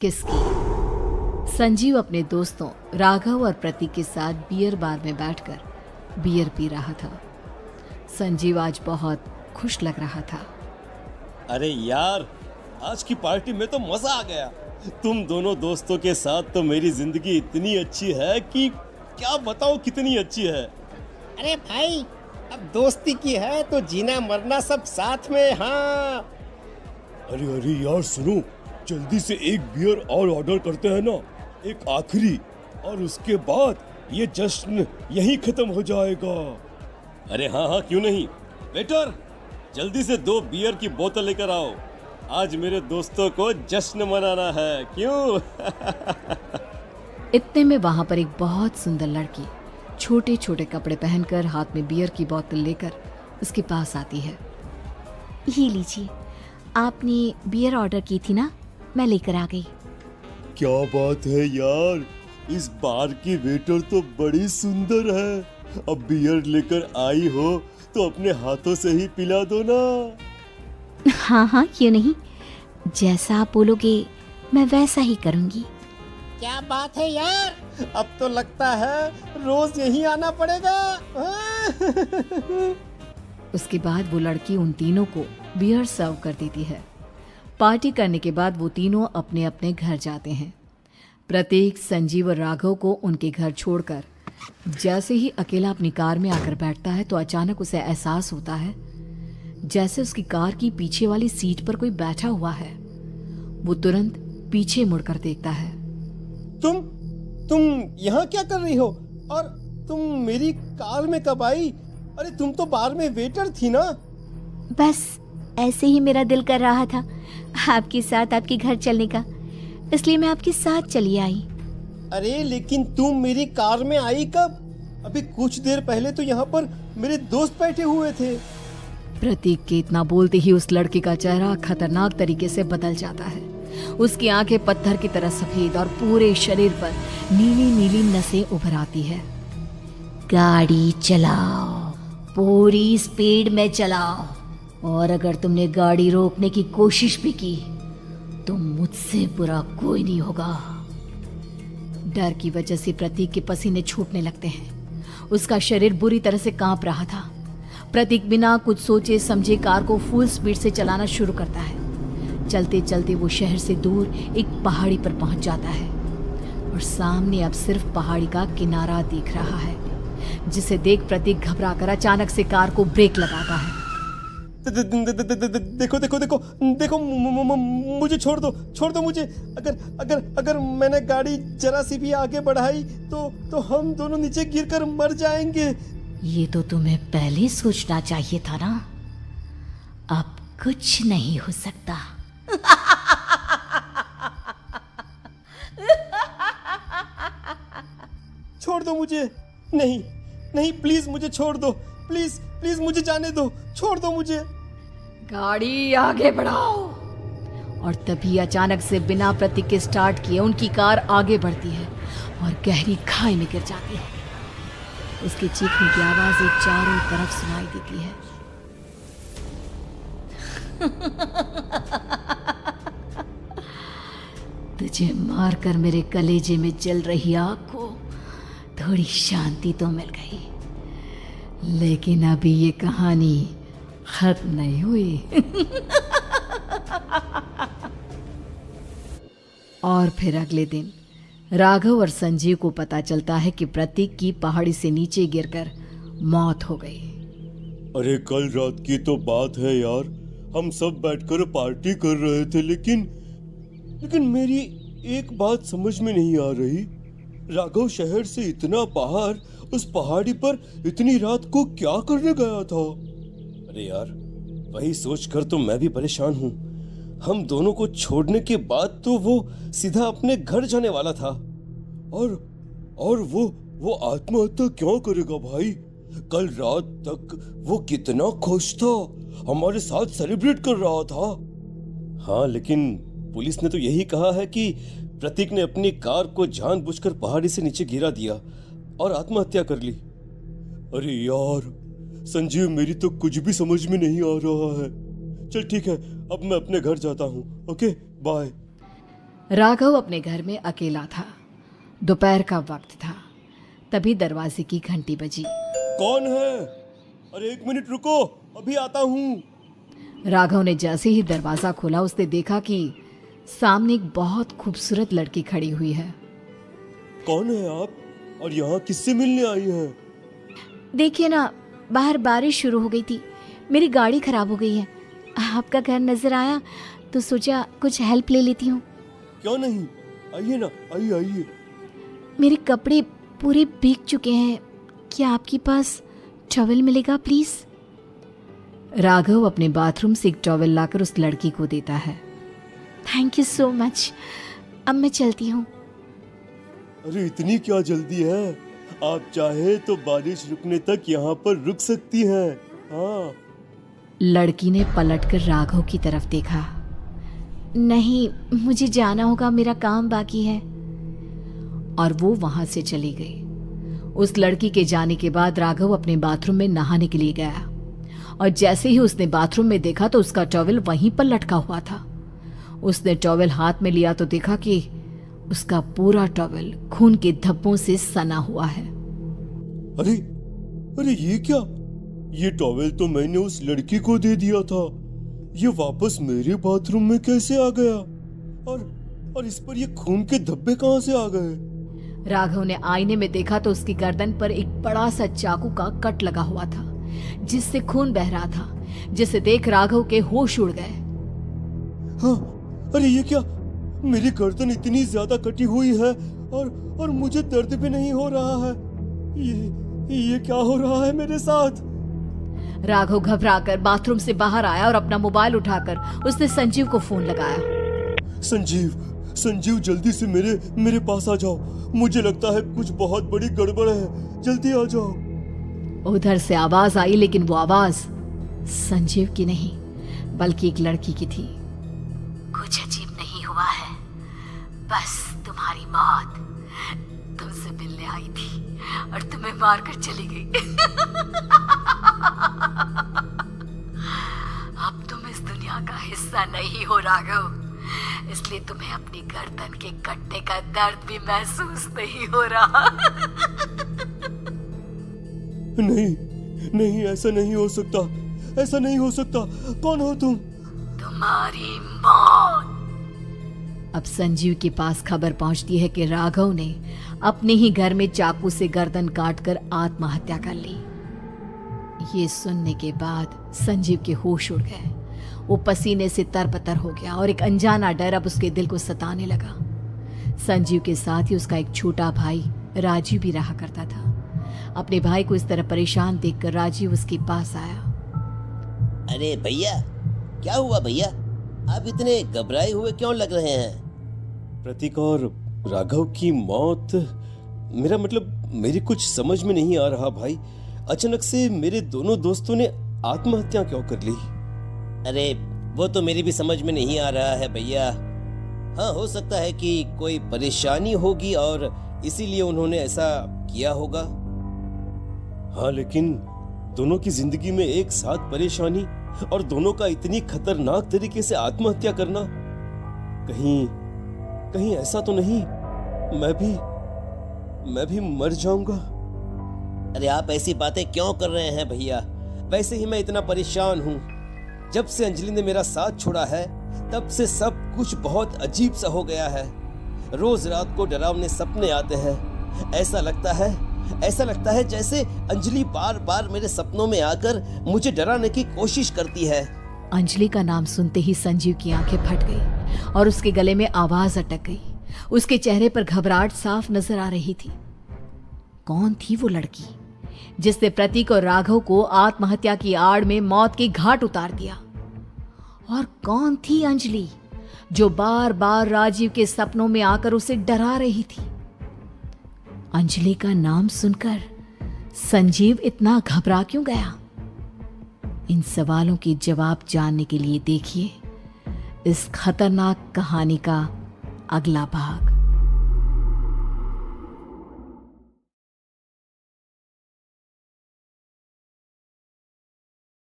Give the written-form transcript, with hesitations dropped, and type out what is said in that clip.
किसकी। संजीव अपने दोस्तों राघव और प्रतीक के साथ बियर बार में बैठकर बियर पी रहा था। संजीव आज बहुत खुश लग रहा था। अरे यार, आज की पार्टी में तो मजा आ गया। तुम दोनों दोस्तों के साथ तो मेरी जिंदगी इतनी अच्छी है कि क्या बताओ कितनी अच्छी है। अरे भाई, अब दोस्ती की है तो जीना मरना सब साथ में। हाँ अरे अरे यार सुनो, जल्दी से एक बियर और ऑर्डर करते हैं ना, एक आखिरी, और उसके बाद ये जश्न यहीं खत्म हो जाएगा। अरे हाँ हाँ, क्यों नहीं। वेटर, जल्दी से 2 बियर की बोतल लेकर आओ। आज मेरे दोस्तों को जश्न मनाना है, क्यों? इतने में वहां पर एक बहुत सुंदर लड़की छोटे छोटे कपड़े पहनकर हाथ में बियर की बोतल लेकर उसके पास आती है। ये लीजिए, आपने बियर ऑर्डर की थी ना, मैं लेकर आ गई। क्या बात है यार, इस बार की वेटर तो बड़ी सुंदर है। अब बियर लेकर आई हो तो अपने हाथों से ही पिला दो ना। हाँ हाँ, क्यों नहीं, जैसा आप बोलोगे मैं वैसा ही करूँगी। क्या बात है यार, अब तो लगता है रोज यहीं आना पड़ेगा। उसके बाद वो लड़की उन तीनों को बियर सर्व कर देती है। पार्टी करने के बाद वो तीनों अपने अपने घर जाते हैं। प्रतीक, संजीव और राघव को उनके घर छोड़कर जैसे ही अकेला अपनी कार में आकर बैठता है तो अचानक उसे एहसास होता है जैसे उसकी कार की पीछे वाली सीट पर कोई बैठा हुआ है। वो तुरंत पीछे मुड़कर देखता है। तुम यहाँ क्या कर रही हो? और तुम मेरी कार में कब आई? अरे तुम तो बार में वेटर थी ना। बस ऐसे ही मेरा दिल कर रहा था आपके साथ आपके घर चलने का, इसलिए मैं आपके साथ चली आई। अरे लेकिन तुम मेरी कार में आई कब? अभी कुछ देर पहले तो यहाँ पर मेरे दोस्त बैठे हुए थे। प्रतीक के इतना बोलते ही उस लड़के का चेहरा खतरनाक तरीके से बदल जाता है। उसकी आंखें पत्थर की तरह सफेद और पूरे शरीर पर नीली नीली नसें उभर आती है। गाड़ी चलाओ, पूरी स्पीड में चलाओ, और अगर तुमने गाड़ी रोकने की कोशिश भी की तो मुझसे बुरा कोई नहीं होगा। डर की वजह से प्रतीक के पसीने छूटने लगते हैं। उसका शरीर बुरी तरह से कांप रहा था। प्रतीक बिना कुछ सोचे समझे कार को फुल स्पीड से चलाना शुरू करता है। चलते चलते वो शहर से दूर एक पहाड़ी पर पहुंच जाता है और सामने अब सिर्फ पहाड़ी का किनारा दिख रहा है, जिसे देख प्रतीक घबराकर अचानक से कार को ब्रेक लगाता है। देखो देखो देखो देखो, मुझे छोड़ दो मुझे। अगर मैंने गाड़ी जरा सी भी आगे बढ़ाई तो हम दोनों नीचे गिरकर मर जाएंगे। ये तो तुम्हें पहले सोचना चाहिए था ना। अब कुछ नहीं हो सकता। छोड़ दो मुझे। नहीं प्लीज मुझे छोड़ दो। प्लीज मुझे जाने दो। छोड़ दो मुझे। गाड़ी आगे बढ़ाओ। और तभी अचानक से बिना प्रतीक के स्टार्ट किए उनकी कार आगे बढ़ती है और गहरी खाई में गिर जाती है। उसके चीखने की आवाजें चारों तरफ सुनाई देती है। तुझे मारकर मेरे कलेजे में जल रही आग को थोड़ी शांति तो मिल गई, लेकिन अभी ये कहानी खत्म नहीं हुई। और फिर अगले दिन राघव और संजीव को पता चलता है कि प्रतीक की पहाड़ी से नीचे गिरकर मौत हो गई। अरे कल रात की तो बात है यार, हम सब बैठकर पार्टी कर रहे थे, लेकिन मेरी एक बात समझ में नहीं आ रही। राघव शहर से इतना बाहर उस पहाड़ी पर इतनी रात को क्या करने गया था? अरे यार, वही सोचकर तो मैं भी परेशान हूँ। हम दोनों को छोड़ने के बाद तो वो सीधा अपने घर जाने वाला था, और वो आत्महत्या क्यों करेगा भाई? कल रात तक वो कितना खुश था, हमारे साथ सेलिब्रेट कर रहा था। हाँ, लेकिन पुलिस ने तो यही कहा है कि प्रतीक ने अपनी कार को जानबूझकर पहाड़ी से नीचे गिरा दिया और आत्महत्या कर ली। अरे यार संजीव, मेरी तो कुछ भी समझ में नहीं आ रहा है। चल ठीक है, अब मैं अपने घर जाता हूँ। Okay, bye. राघव अपने घर में अकेला था। दोपहर का वक्त था। तभी दरवाजे की घंटी बजी। कौन है? अरे 1 मिनट रुको, अभी आता हूँ। राघव ने जैसे ही दरवाजा खोला उसने देखा कि सामने एक बहुत खूबसूरत लड़की खड़ी हुई है। कौन है आप और यहाँ किससे मिलने आई हैं? देखिए ना, बाहर बारिश शुरू हो गई थी, मेरी गाड़ी खराब हो गई है। आपका घर नजर आया तो सोचा कुछ हेल्प ले लेती हूँ। क्यों नहीं, आइए ना, आइए आइए। मेरे कपड़े पूरे भीग चुके हैं, क्या आपके पास टॉवल मिलेगा प्लीज? राघव अपने बाथरूम से एक टॉवल लाकर उस लड़की को देता है। थैंक यू सो मच, अब मैं चलती हूँ। अरे इतनी क्या जल्दी है? आप चाहे तो बारिश रुकने तक यहाँ पर रुक सकती हैं। हाँ। लड़की ने पलटकर राघव की तरफ देखा। नहीं, मुझे जाना होगा, मेरा काम बाकी है। और वो वहां से चली गई। उस लड़की के जाने के बाद राघव अपने बाथरूम में नहाने के लिए गया और जैसे ही उसने बाथरूम में देखा तो उसका टॉवल वहीं पर लटका हुआ था। उसने टॉवल हाथ में लिया तो देखा कि उसका पूरा टॉवल खून के धब्बों से सना हुआ है। अरे अरे ये क्या? ये टॉवल तो मैंने उस लड़की को दे दिया था। ये वापस मेरे बाथरूम में कैसे आ गया? और इस पर ये खून के धब्बे कहां से आ गए? राघव ने आईने में देखा तो उसकी गर्दन पर एक बड़ा सा चाकू का कट लगा हुआ था जिससे खून बह रहा था, जिसे देख राघव के होश उड़ गए। हाँ, अरे ये क्या? मेरी गर्दन इतनी ज्यादा कटी हुई है और मुझे दर्द भी नहीं हो रहा है। ये क्या हो रहा है मेरे साथ? राघव घबराकर बाथरूम से बाहर आया और अपना मोबाइल उठाकर उसने संजीव को फोन लगाया। संजीव जल्दी से मेरे पास आ जाओ। मुझे लगता है कुछ बहुत बड़ी गड़बड़ है, जल्दी आ जाओ। उधर से आवाज आई, लेकिन वो आवाज संजीव की नहीं बल्कि एक लड़की की थी। कुछ अजीब नहीं हुआ है, बस तुम्हारी मौत तुमसे मिलने आई थी और तुम्हें मारकर चली गई। अब तुम इस दुनिया का हिस्सा नहीं हो राघव, इसलिए तुम्हें अपनी गर्दन के कटने का दर्द भी महसूस नहीं हो रहा। नहीं, ऐसा नहीं हो सकता, ऐसा नहीं हो सकता। कौन हो तुम? तुम्हारी मौत। अब संजीव के पास खबर पहुंचती है कि राघव ने अपने ही घर में चाकू से गर्दन काटकर आत्महत्या कर ली। ये सुनने के बाद संजीव के होश उड़ गए। वो पसीने से तरबतर हो गया और एक अनजाना डर अब उसके दिल को सताने लगा। संजीव के साथ ही उसका एक छोटा भाई राजीव भी रहा करता था। अपने भाई को इस तरह परेशान देखकर राजीव उसके पास आया। अरे भैया, क्या हुआ भैया? आप इतने घबराए हुए क्यों लग रहे हैं? प्रतीक और राघव की मौत, मेरा मतलब मेरी कुछ समझ में नहीं आ रहा भाई। अचानक से मेरे दोनों दोस्तों ने आत्महत्या क्यों कर ली? अरे वो तो मेरी भी समझ में नहीं आ रहा है भैया। हाँ, हो सकता है कि कोई परेशानी होगी और इसीलिए उन्होंने ऐसा किया होगा। हाँ, लेकिन दोनों की जिंदगी में एक साथ परेशानी और दोनों का इतनी खतरनाक तरीके से आत्महत्या करना, कहीं ऐसा तो नहीं मैं भी मर जाऊंगा? अरे आप ऐसी बातें क्यों कर रहे हैं भैया? वैसे ही मैं इतना परेशान हूँ। जब से अंजलि ने मेरा साथ छोड़ा है तब से सब कुछ बहुत अजीब सा हो गया है। रोज रात को डरावने सपने आते हैं। ऐसा लगता है जैसे अंजलि बार बार मेरे सपनों में आकर मुझे डराने की कोशिश करती है। अंजलि का नाम सुनते ही संजीव की आंखें फट गई और उसके गले में आवाज अटक गई। उसके चेहरे पर घबराहट साफ नजर आ रही थी। कौन थी वो लड़की जिसने प्रतीक और राघव को आत्महत्या की आड़ में मौत के घाट उतार दिया? और कौन थी अंजलि जो बार बार राजीव के सपनों में आकर उसे डरा रही थी? अंजलि का नाम सुनकर संजीव इतना घबरा क्यों गया? इन सवालों के जवाब जानने के लिए देखिए इस खतरनाक कहानी का अगला भाग।